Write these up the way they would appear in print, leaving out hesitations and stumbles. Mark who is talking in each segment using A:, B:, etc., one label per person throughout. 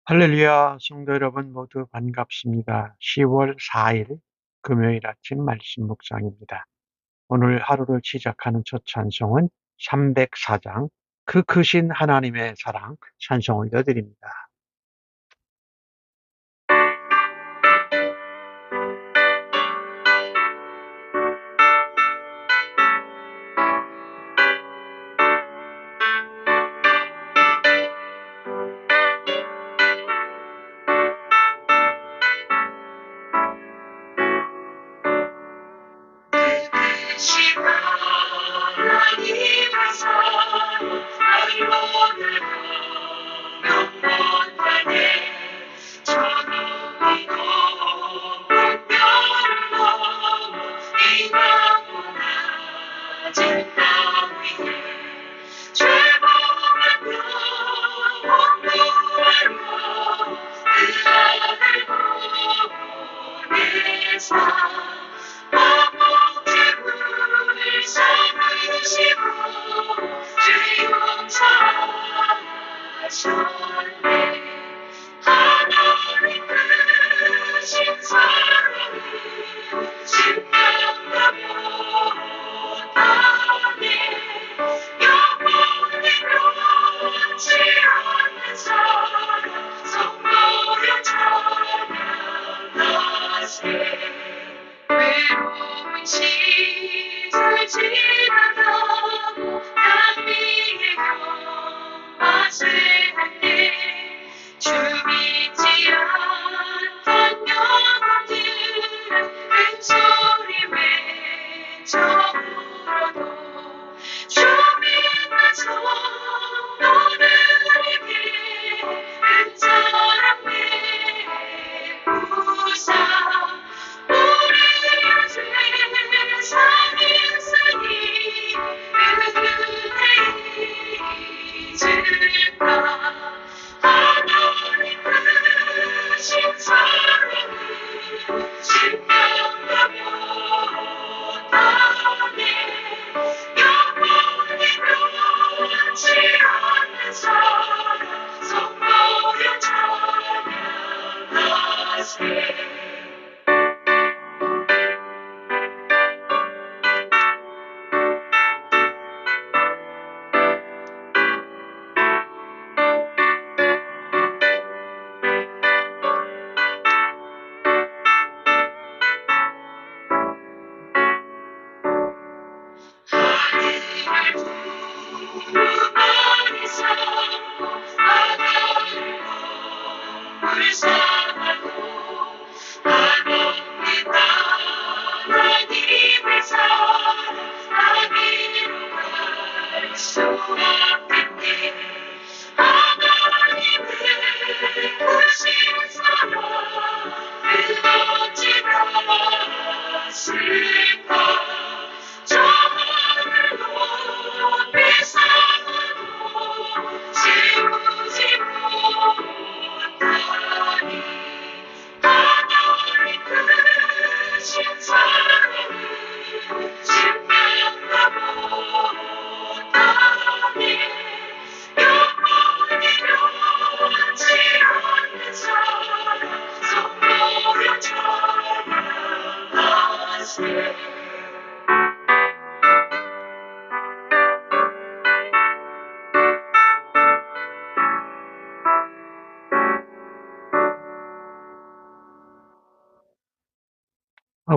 A: 할렐루야, 성도 여러분 모두 반갑습니다. 10월 4일 금요일 아침 말씀 묵상입니다. 오늘 하루를 시작하는 첫 찬송은 304장 그 크신 하나님의 사랑 찬송 올려드립니다.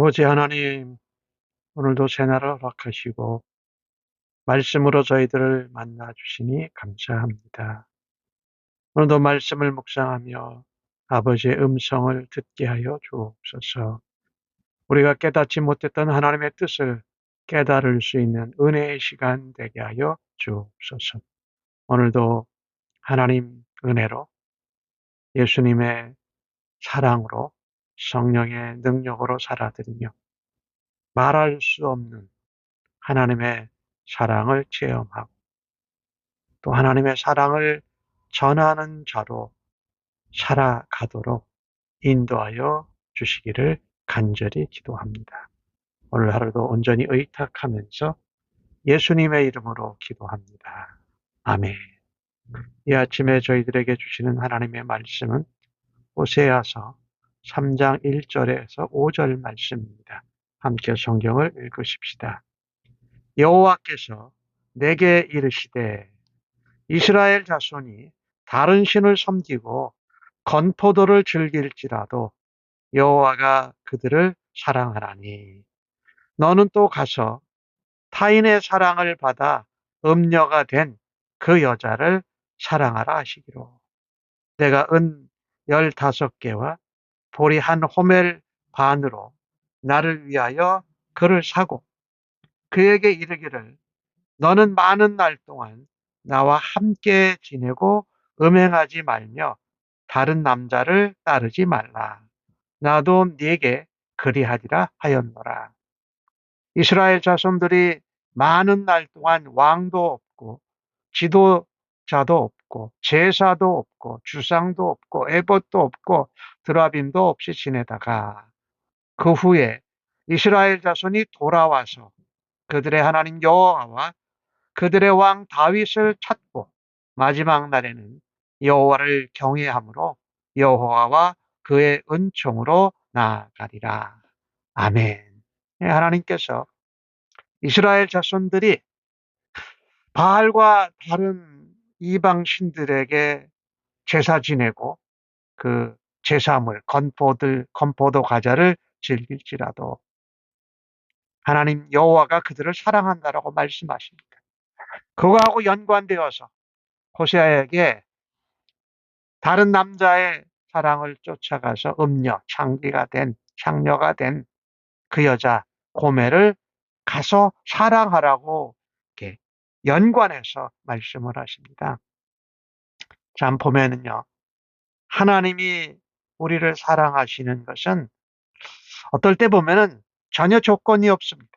A: 아버지 하나님, 오늘도 새날을 허락하시고 말씀으로 저희들을 만나 주시니 감사합니다. 오늘도 말씀을 묵상하며 아버지의 음성을 듣게 하여 주옵소서. 우리가 깨닫지 못했던 하나님의 뜻을 깨달을 수 있는 은혜의 시간 되게 하여 주옵소서. 오늘도 하나님 은혜로 예수님의 사랑으로 성령의 능력으로 살아드리며 말할 수 없는 하나님의 사랑을 체험하고 또 하나님의 사랑을 전하는 자로 살아가도록 인도하여 주시기를 간절히 기도합니다. 오늘 하루도 온전히 의탁하면서 예수님의 이름으로 기도합니다. 아멘. 이 아침에 저희들에게 주시는 하나님의 말씀은 호세아서 3장 1절에서 5절 말씀입니다. 함께 성경을 읽으십시다. 여호와께서 내게 이르시되 이스라엘 자손이 다른 신을 섬기고 건포도를 즐길지라도 여호와가 그들을 사랑하나니 너는 또 가서 타인의 사랑을 받아 음녀가 된 그 여자를 사랑하라 하시기로. 내가 은 15개와 보리 한 호멜 반으로 나를 위하여 그를 사고 그에게 이르기를 너는 많은 날 동안 나와 함께 지내고 음행하지 말며 다른 남자를 따르지 말라. 나도 네게 그리하리라 하였노라. 이스라엘 자손들이 많은 날 동안 왕도 없고 지도자도 없고 제사도 없고 주상도 없고 에봇도 없고 드라빔도 없이 지내다가 그 후에 이스라엘 자손이 돌아와서 그들의 하나님 여호와와 그들의 왕 다윗을 찾고 마지막 날에는 여호와를 경외함으로 여호와와 그의 은총으로 나아가리라. 아멘. 하나님께서 이스라엘 자손들이 바알과 다른 이방 신들에게 제사 지내고 그 제사물, 건포도 과자를 즐길지라도 하나님 여호와가 그들을 사랑한다라고 말씀하십니다. 그거하고 연관되어서 호세아에게 다른 남자의 사랑을 쫓아가서 창녀가 된 그 여자 고멜을 가서 사랑하라고 이렇게 연관해서 말씀을 하십니다. 참 보면은요, 하나님이 우리를 사랑하시는 것은 어떨 때 보면은 전혀 조건이 없습니다.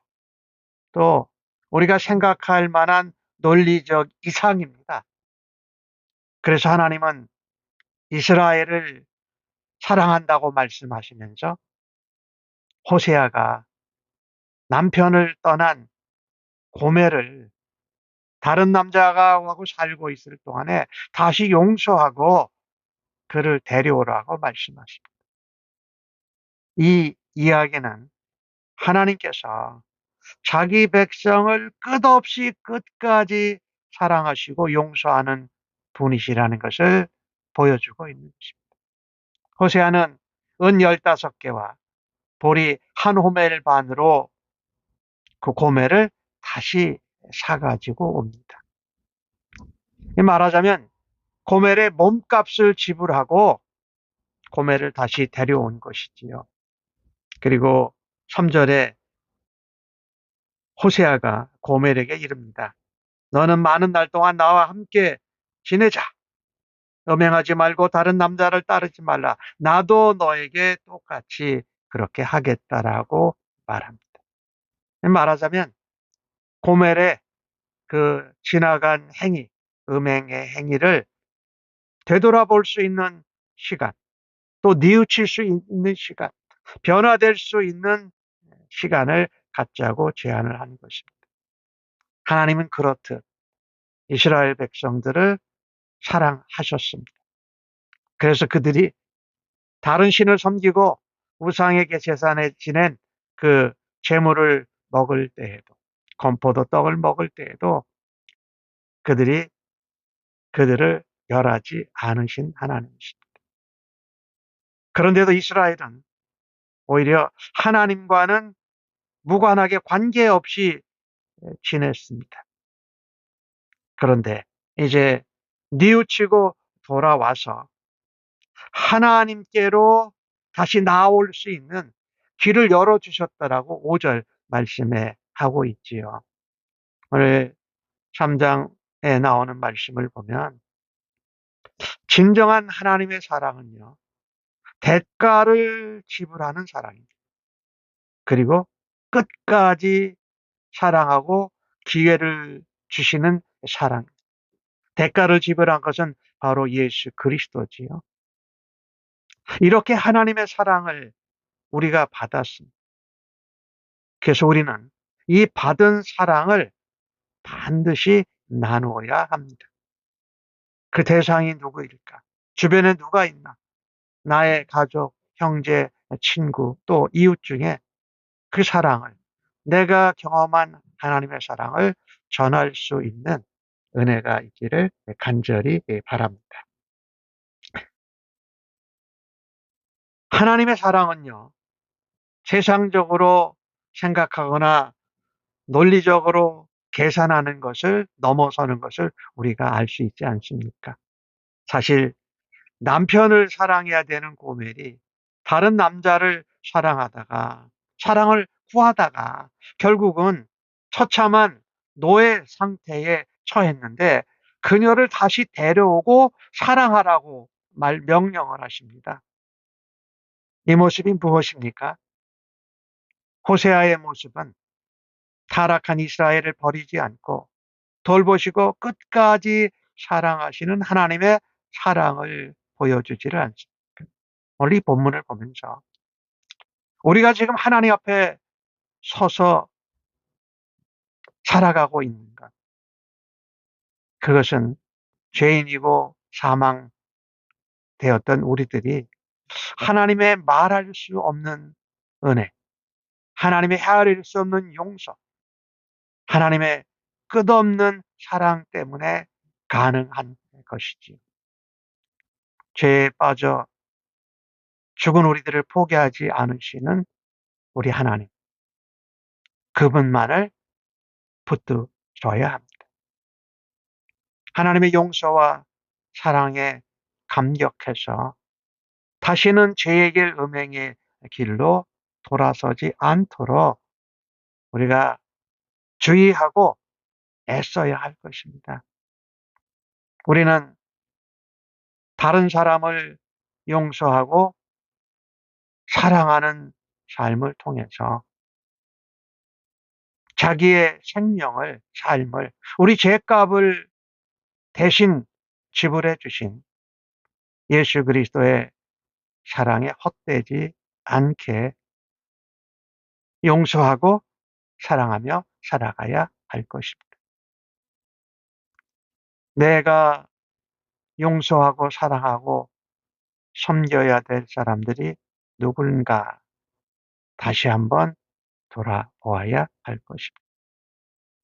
A: 또 우리가 생각할 만한 논리적 이상입니다. 그래서 하나님은 이스라엘을 사랑한다고 말씀하시면서 호세아가 남편을 떠난 고멜을 다른 남자가 하고 살고 있을 동안에 다시 용서하고 그를 데려오라고 말씀하십니다. 이 이야기는 하나님께서 자기 백성을 끝없이 끝까지 사랑하시고 용서하는 분이시라는 것을 보여주고 있는 것입니다. 호세아는 은 15개와 보리 한 호멜 반으로 그 고멜을 다시 사가지고 옵니다. 말하자면 고멜의 몸값을 지불하고 고멜을 다시 데려온 것이지요. 그리고 3절에 호세아가 고멜에게 이릅니다. 너는 많은 날 동안 나와 함께 지내자. 음행하지 말고 다른 남자를 따르지 말라. 나도 너에게 똑같이 그렇게 하겠다라고 말합니다. 말하자면 고멜의 그 지나간 행위, 음행의 행위를 되돌아볼 수 있는 시간, 또 뉘우칠 수 있는 시간, 변화될 수 있는 시간을 갖자고 제안을 한 것입니다. 하나님은 그렇듯 이스라엘 백성들을 사랑하셨습니다. 그래서 그들이 다른 신을 섬기고 우상에게 제사에 지낸 그 제물을 먹을 때에도, 건포도 떡을 먹을 때에도 그들이 그들을 멸하지 않으신 하나님이십니다. 그런데도 이스라엘은 오히려 하나님과는 무관하게 관계없이 지냈습니다. 그런데 이제 뉘우치고 돌아와서 하나님께로 다시 나올 수 있는 길을 열어주셨다라고 5절 말씀에 하고 있지요. 오늘 3장에 나오는 말씀을 보면 진정한 하나님의 사랑은요, 대가를 지불하는 사랑입니다. 그리고 끝까지 사랑하고 기회를 주시는 사랑. 대가를 지불한 것은 바로 예수 그리스도지요. 이렇게 하나님의 사랑을 우리가 받았습니다. 그래서 우리는 이 받은 사랑을 반드시 나누어야 합니다. 그 대상이 누구일까? 주변에 누가 있나? 나의 가족, 형제, 친구, 또 이웃 중에 그 사랑을, 내가 경험한 하나님의 사랑을 전할 수 있는 은혜가 있기를 간절히 바랍니다. 하나님의 사랑은요, 세상적으로 생각하거나 논리적으로 계산하는 것을 넘어서는 것을 우리가 알 수 있지 않습니까? 사실 남편을 사랑해야 되는 고멜이 다른 남자를 사랑하다가 사랑을 구하다가 결국은 처참한 노예 상태에 처했는데 그녀를 다시 데려오고 사랑하라고 명령을 하십니다. 이 모습이 무엇입니까? 호세아의 모습은 타락한 이스라엘을 버리지 않고 돌보시고 끝까지 사랑하시는 하나님의 사랑을 보여주지를 않습니다. 오늘 이 본문을 보면서 우리가 지금 하나님 앞에 서서 살아가고 있는 것, 그것은 죄인이고 사망되었던 우리들이 하나님의 말할 수 없는 은혜, 하나님의 헤아릴 수 없는 용서, 하나님의 끝없는 사랑 때문에 가능한 것이지요. 죄에 빠져 죽은 우리들을 포기하지 않으시는 우리 하나님, 그분만을 붙들어야 합니다. 하나님의 용서와 사랑에 감격해서 다시는 죄의 길, 음행의 길로 돌아서지 않도록 우리가 주의하고 애써야 할 것입니다. 우리는 다른 사람을 용서하고 사랑하는 삶을 통해서 자기의 생명을, 삶을, 우리 죄값을 대신 지불해 주신 예수 그리스도의 사랑에 헛되지 않게 용서하고 사랑하며 살아가야 할 것입니다. 내가 용서하고 사랑하고 섬겨야 될 사람들이 누군가 다시 한번 돌아보아야 할 것입니다.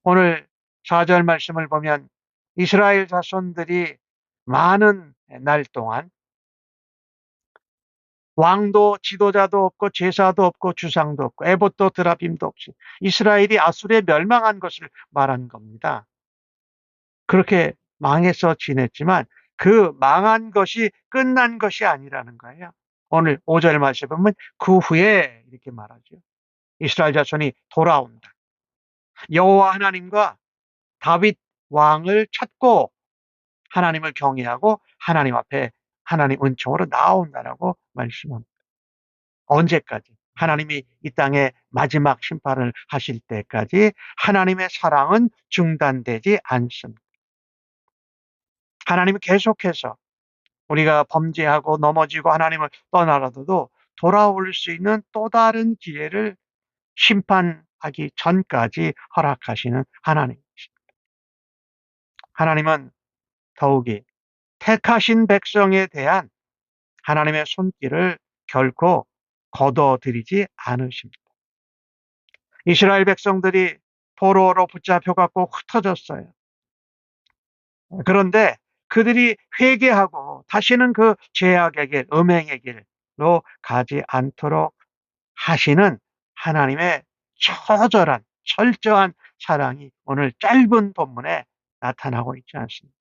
A: 오늘 4절 말씀을 보면 이스라엘 자손들이 많은 날 동안 왕도 지도자도 없고 제사도 없고 주상도 없고 에봇도 드라빔도 없이 이스라엘이 아수르에 멸망한 것을 말한 겁니다. 그렇게 망해서 지냈지만 그 망한 것이 끝난 것이 아니라는 거예요. 오늘 5절 말씀에 보면 그 후에 이렇게 말하죠. 이스라엘 자손이 돌아온다. 여호와 하나님과 다윗 왕을 찾고 하나님을 경외하고 하나님 앞에 하나님 은총으로 나온다라고 말씀합니다. 언제까지? 하나님이 이 땅에 마지막 심판을 하실 때까지 하나님의 사랑은 중단되지 않습니다. 하나님은 계속해서 우리가 범죄하고 넘어지고 하나님을 떠나라도 돌아올 수 있는 또 다른 기회를 심판하기 전까지 허락하시는 하나님이십니다. 하나님은 더욱이 택하신 백성에 대한 하나님의 손길을 결코 거둬들이지 않으십니다. 이스라엘 백성들이 포로로 붙잡혀갖고 흩어졌어요. 그런데 그들이 회개하고 다시는 그 죄악의 길, 음행의 길로 가지 않도록 하시는 하나님의 처절한, 철저한 사랑이 오늘 짧은 본문에 나타나고 있지 않습니까?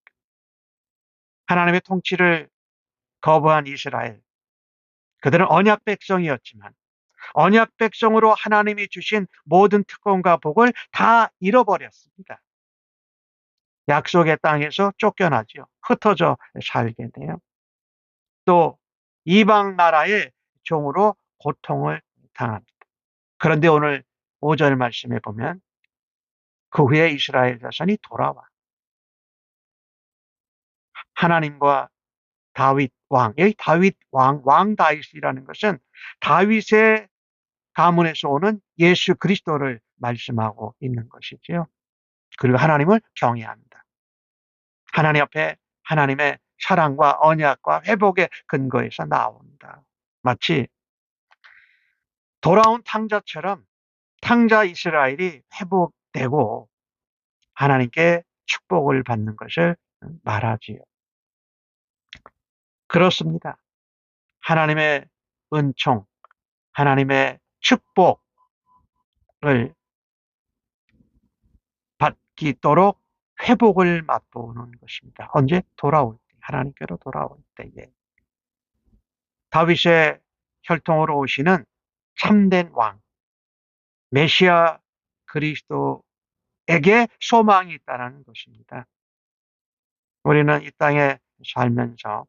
A: 하나님의 통치를 거부한 이스라엘, 그들은 언약 백성이었지만 언약 백성으로 하나님이 주신 모든 특권과 복을 다 잃어버렸습니다. 약속의 땅에서 쫓겨나죠. 흩어져 살게 돼요. 또 이방 나라의 종으로 고통을 당합니다. 그런데 오늘 5절 말씀에 보면 그 후에 이스라엘 자손이 돌아와 하나님과 다윗 왕, 여기 다윗 왕 다윗이라는 것은 다윗의 가문에서 오는 예수 그리스도를 말씀하고 있는 것이지요. 그리고 하나님을 경외합니다. 하나님 앞에 하나님의 사랑과 언약과 회복의 근거에서 나온다. 마치 돌아온 탕자처럼 탕자 이스라엘이 회복되고 하나님께 축복을 받는 것을 말하지요. 그렇습니다. 하나님의 은총, 하나님의 축복을 받기도록 회복을 맛보는 것입니다. 언제? 돌아올 때, 하나님께로 돌아올 때에. 다윗의 혈통으로 오시는 참된 왕, 메시아 그리스도에게 소망이 있다는 것입니다. 우리는 이 땅에 살면서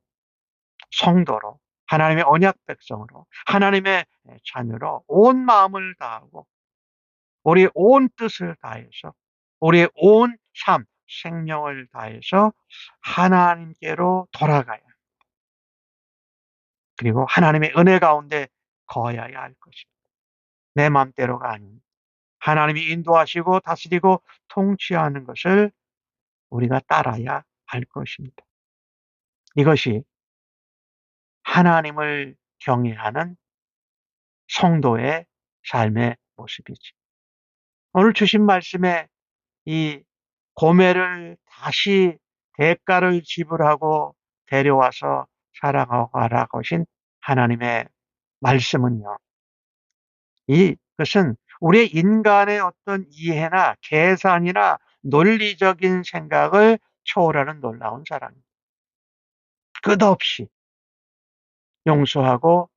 A: 성도로, 하나님의 언약 백성으로, 하나님의 자녀로 온 마음을 다하고 우리의 온 뜻을 다해서 우리의 온 삶, 생명을 다해서 하나님께로 돌아가야, 그리고 하나님의 은혜 가운데 거하여야 할 것입니다. 내 맘대로가 아닌 하나님이 인도하시고 다스리고 통치하는 것을 우리가 따라야 할 것입니다. 이것이 하나님을 경외하는 성도의 삶의 모습이지. 오늘 주신 말씀에 이 고멜을 다시 대가를 지불하고 데려와서 사랑하고 가라고 하신 하나님의 말씀은요, 이것은 우리의 인간의 어떤 이해나 계산이나 논리적인 생각을 초월하는 놀라운 사랑입니다. 끝없이 용서하고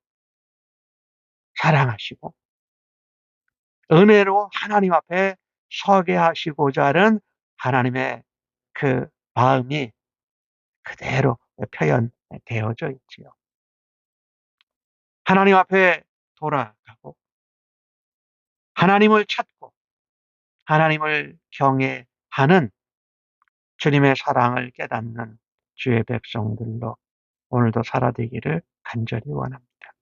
A: 사랑하시고 은혜로 하나님 앞에 서게 하시고자 하는 하나님의 그 마음이 그대로 표현되어져 있지요. 하나님 앞에 돌아가고 하나님을 찾고 하나님을 경외하는 주님의 사랑을 깨닫는 주의 백성들로 오늘도 살아되기를 간절히 원합니다.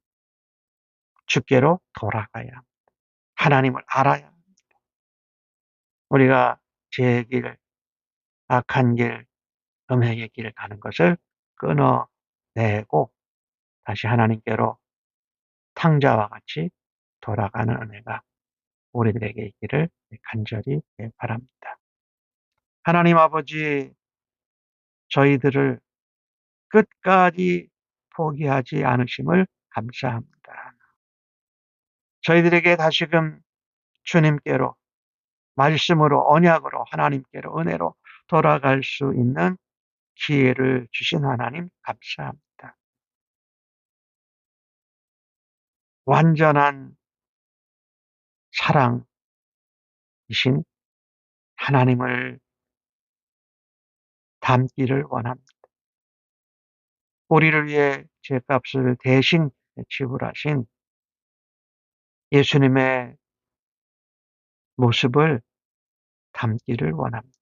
A: 주께로 돌아가야 합니다. 하나님을 알아야 합니다. 우리가 죄의 길, 악한 길, 음행의 길을 가는 것을 끊어내고 다시 하나님께로 탕자와 같이 돌아가는 은혜가 우리들에게 있기를 간절히 바랍니다. 하나님 아버지, 저희들을 끝까지 포기하지 않으심을 감사합니다. 저희들에게 다시금 주님께로, 말씀으로, 언약으로, 하나님께로, 은혜로 돌아갈 수 있는 기회를 주신 하나님 감사합니다. 완전한 사랑이신 하나님을 닮기를 원합니다. 우리를 위해 죄값을 대신 지불하신 예수님의 모습을 닮기를 원합니다.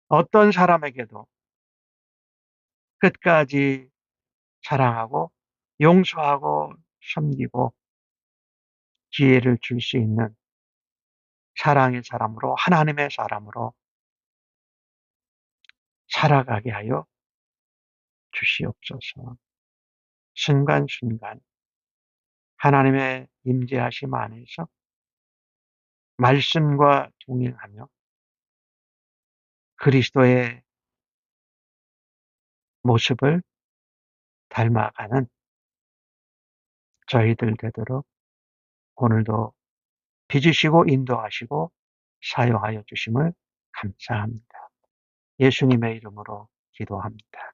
A: 어떤 사람에게도 끝까지 사랑하고 용서하고 섬기고 기회를 줄 수 있는 사랑의 사람으로, 하나님의 사람으로 살아가게 하여 주시옵소서. 순간순간 하나님의 임재하심 안에서 말씀과 동행하며 그리스도의 모습을 닮아가는 저희들 되도록 오늘도 빚으시고 인도하시고 사용하여 주심을 감사합니다. 예수님의 이름으로 기도합니다.